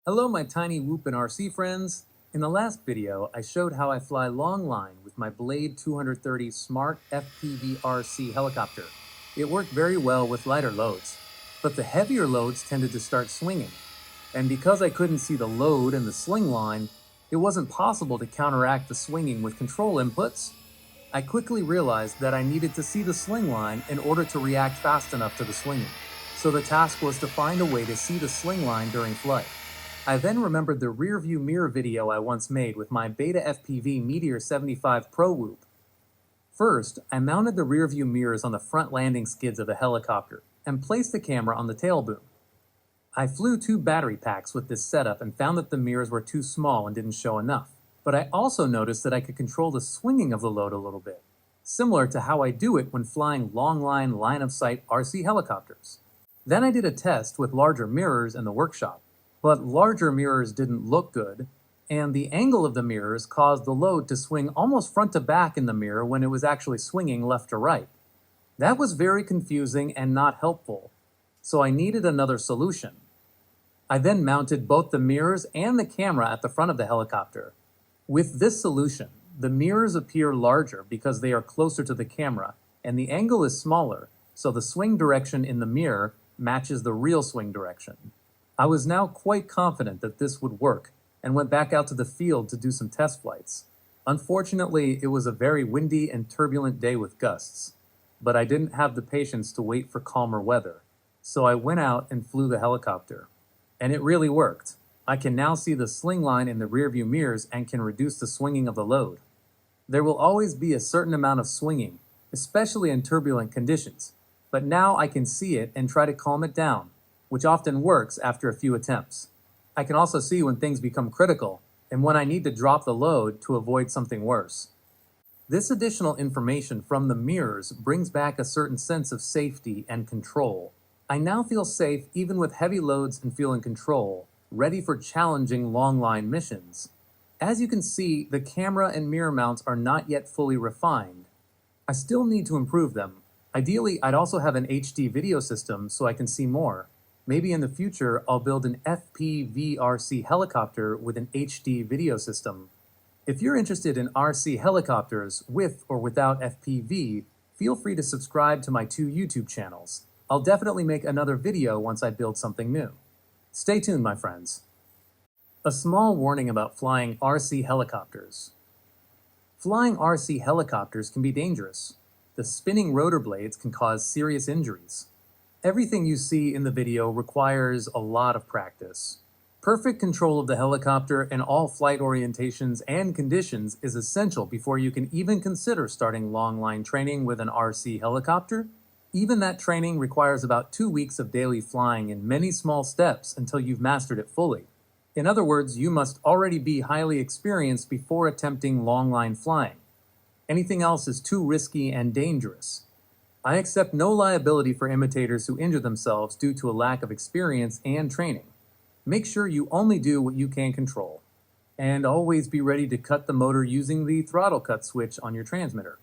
Hello my tiny Whoop and RC friends. In the last video, I showed how I fly long line with my Blade 230 Smart FPV RC helicopter. It worked very well with lighter loads, but the heavier loads tended to start swinging. And because I couldn't see the load and the sling line, it wasn't possible to counteract the swinging with control inputs. I quickly realized that I needed to see the sling line in order to react fast enough to the swinging. So the task was to find a way to see the sling line during flight. I then remembered the rearview mirror video I once made with my Beta FPV Meteor 75 Pro Whoop. First, I mounted the rearview mirrors on the front landing skids of the helicopter and placed the camera on the tail boom. I flew 2 battery packs with this setup and found that the mirrors were too small and didn't show enough. But I also noticed that I could control the swinging of the load a little bit, similar to how I do it when flying long-line line-of-sight RC helicopters. Then I did a test with larger mirrors in the workshop. But larger mirrors didn't look good, and the angle of the mirrors caused the load to swing almost front to back in the mirror when it was actually swinging left to right. That was very confusing and not helpful, so I needed another solution. I then mounted both the mirrors and the camera at the front of the helicopter. With this solution, the mirrors appear larger because they are closer to the camera, and the angle is smaller, so the swing direction in the mirror matches the real swing direction. I was now quite confident that this would work and went back out to the field to do some test flights. Unfortunately, it was a very windy and turbulent day with gusts, but I didn't have the patience to wait for calmer weather, so I went out and flew the helicopter. And it really worked. I can now see the sling line in the rearview mirrors and can reduce the swinging of the load. There will always be a certain amount of swinging, especially in turbulent conditions, but now I can see it and try to calm it down, which often works after a few attempts. I can also see when things become critical and when I need to drop the load to avoid something worse. This additional information from the mirrors brings back a certain sense of safety and control. I now feel safe even with heavy loads and feel in control, ready for challenging long-line missions. As you can see, the camera and mirror mounts are not yet fully refined. I still need to improve them. Ideally, I'd also have an HD video system so I can see more. Maybe in the future, I'll build an FPV RC helicopter with an HD video system. If you're interested in RC helicopters with or without FPV, feel free to subscribe to my 2 YouTube channels. I'll definitely make another video once I build something new. Stay tuned, my friends. A small warning about flying RC helicopters. Flying RC helicopters can be dangerous. The spinning rotor blades can cause serious injuries. Everything you see in the video requires a lot of practice. Perfect control of the helicopter in all flight orientations and conditions is essential before you can even consider starting long-line training with an RC helicopter. Even that training requires about 2 weeks of daily flying in many small steps until you've mastered it fully. In other words, you must already be highly experienced before attempting long-line flying. Anything else is too risky and dangerous. I accept no liability for imitators who injure themselves due to a lack of experience and training. Make sure you only do what you can control. And always be ready to cut the motor using the throttle cut switch on your transmitter.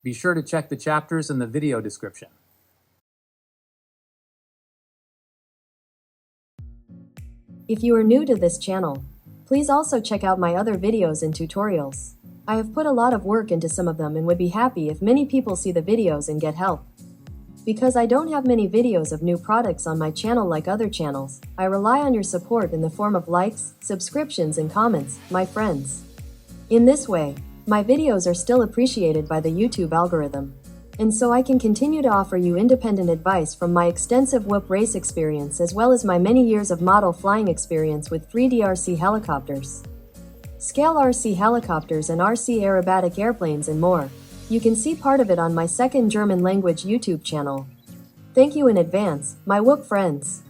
Be sure to check the chapters in the video description. If you are new to this channel, please also check out my other videos and tutorials. I have put a lot of work into some of them and would be happy if many people see the videos and get help. Because I don't have many videos of new products on my channel like other channels, I rely on your support in the form of likes, subscriptions and comments, my friends. In this way, my videos are still appreciated by the YouTube algorithm. And so I can continue to offer you independent advice from my extensive whoop race experience as well as my many years of model flying experience with 3D RC helicopters, scale RC helicopters and RC aerobatic airplanes and more. You can see part of it on my second German language YouTube channel. Thank you in advance, my whoop friends.